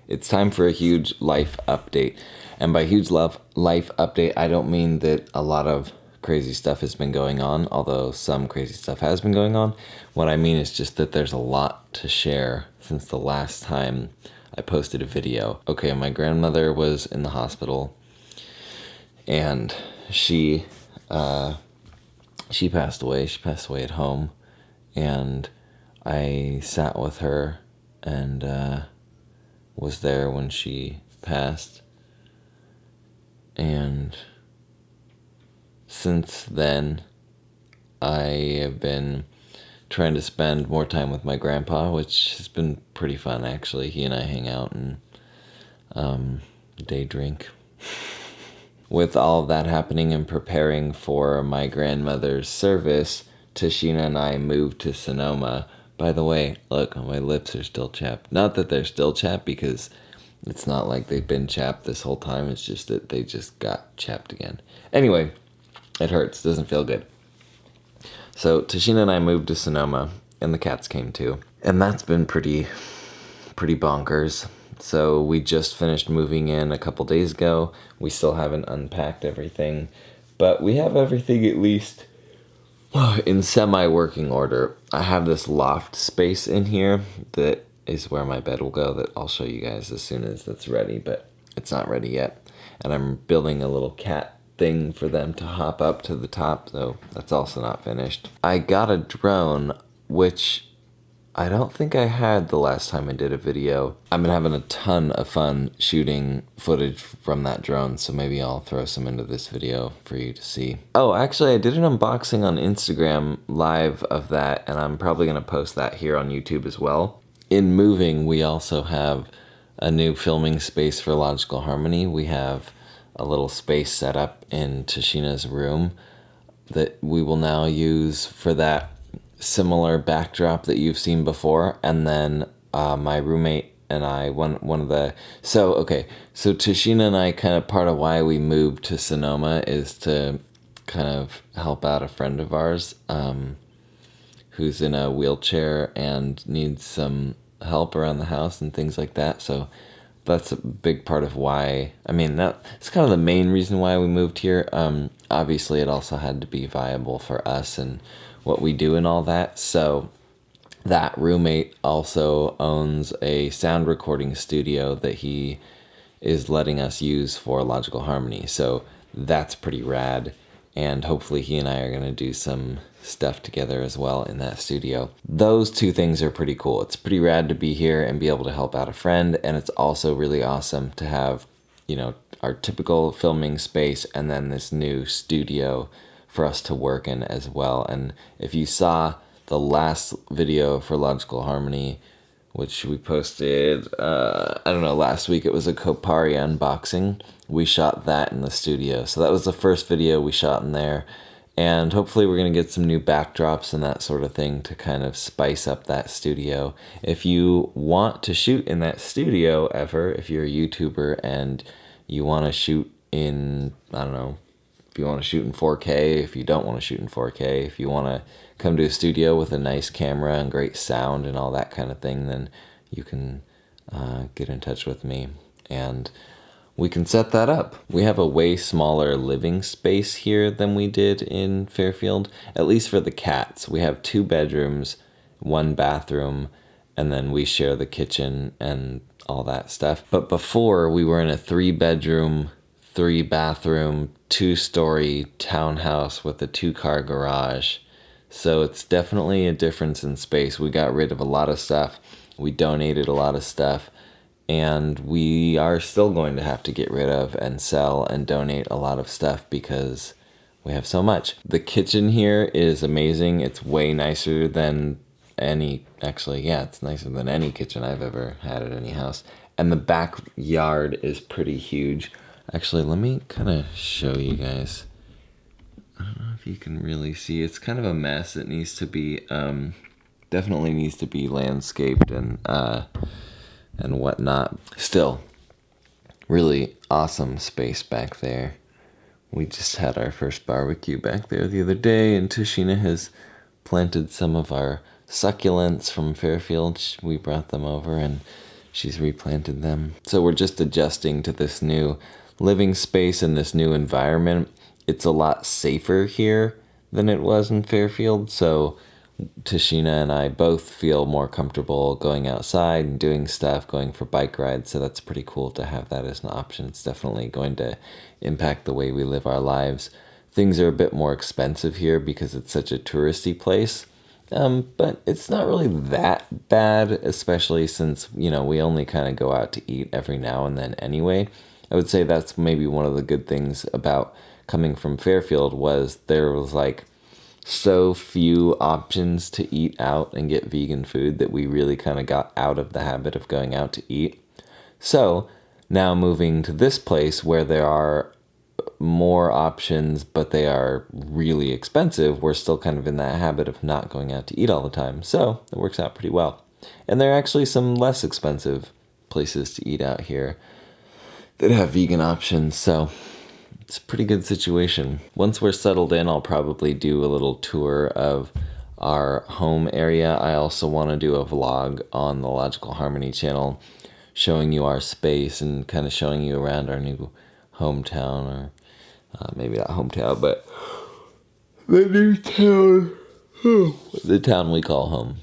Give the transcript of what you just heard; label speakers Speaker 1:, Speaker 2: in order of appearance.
Speaker 1: It's time for a huge life update. And by huge life update, I don't mean that a lot of crazy stuff has been going on, although some crazy stuff has been going on. What I mean is just that there's a lot to share since the last time I posted a video. Okay, my grandmother was in the hospital, and she passed away. She passed away at home, and I sat with her and was there when she passed. And since then, I have been trying to spend more time with my grandpa, which has been pretty fun, actually. He and I hang out and day drink. With all of that happening and preparing for my grandmother's service, Tashina and I moved to Sonoma. By the way, look, my lips are still chapped. Not that they're still chapped, because it's not like they've been chapped this whole time. It's just that they just got chapped again. Anyway, it hurts. Doesn't feel good. So Tashina and I moved to Sonoma, and the cats came too. And that's been pretty bonkers. So we just finished moving in a couple days ago. We still haven't unpacked everything, but we have everything at least in semi-working order. I have this loft space in here that is where my bed will go, that I'll show you guys as soon as that's ready, but it's not ready yet. And I'm building a little cat thing for them to hop up to the top, though that's also not finished. I got a drone, which I don't think I had the last time I did a video. I've been having a ton of fun shooting footage from that drone, so maybe I'll throw some into this video for you to see. Oh, actually, I did an unboxing on Instagram live of that, and I'm probably going to post that here on YouTube as well. In moving, we also have a new filming space for Logical Harmony. We have a little space set up in Tashina's room that we will now use for that similar backdrop that you've seen before. And then my roommate and I, so Tashina and I, kind of part of why we moved to Sonoma is to kind of help out a friend of ours who's in a wheelchair and needs some help around the house and things like that. So that's a big part of why, that's kind of the main reason why we moved here. Obviously, it also had to be viable for us and what we do and all that. So that roommate also owns a sound recording studio that he is letting us use for Logical Harmony. So that's pretty rad. And hopefully he and I are going to do some stuff together as well in that studio. Those two things are pretty cool. It's pretty rad to be here and be able to help out a friend. And it's also really awesome to have, our typical filming space and then this new studio for us to work in as well. And if you saw the last video for Logical Harmony, which we posted, last week, it was a Kopari unboxing. We shot that in the studio. So that was the first video we shot in there. And hopefully we're going to get some new backdrops and that sort of thing to kind of spice up that studio. If you want to shoot in that studio ever, if you're a YouTuber and you want to shoot in, if you want to shoot in 4K, if you don't want to shoot in 4K, if you want to come to a studio with a nice camera and great sound and all that kind of thing, then you can get in touch with me and we can set that up. We have a way smaller living space here than we did in Fairfield, at least for the cats. We have 2 bedrooms, 1 bathroom, and then we share the kitchen and all that stuff. But before, we were in a 3-bedroom, 3-bathroom, 2-story townhouse with a 2-car garage. So it's definitely a difference in space. We got rid of a lot of stuff. We donated a lot of stuff. And we are still going to have to get rid of and sell and donate a lot of stuff because we have so much. The kitchen here is amazing. It's way nicer than it's nicer than any kitchen I've ever had at any house. And the backyard is pretty huge. Actually, let me kind of show you guys. I don't know if you can really see. It's kind of a mess. It needs to be, definitely needs to be landscaped and whatnot. Still, really awesome space back there. We just had our first barbecue back there the other day, and Tashina has planted some of our succulents from Fairfield. We brought them over, and she's replanted them. So we're just adjusting to this new living space and this new environment. It's a lot safer here than it was in Fairfield, so Tashina and I both feel more comfortable going outside and doing stuff, going for bike rides, so that's pretty cool to have that as an option. It's definitely going to impact the way we live our lives. Things are a bit more expensive here because it's such a touristy place, but it's not really that bad, especially since, we only kind of go out to eat every now and then anyway. I would say that's maybe one of the good things about coming from Fairfield was there was like so few options to eat out and get vegan food that we really kind of got out of the habit of going out to eat. So now moving to this place where there are more options, but they are really expensive, we're still kind of in that habit of not going out to eat all the time. So it works out pretty well. And there are actually some less expensive places to eat out here that have vegan options. So it's a pretty good situation. Once we're settled in, I'll probably do a little tour of our home area. I also want to do a vlog on the Logical Harmony channel showing you our space and kind of showing you around our new hometown, or maybe not hometown, but the new town, the town we call home.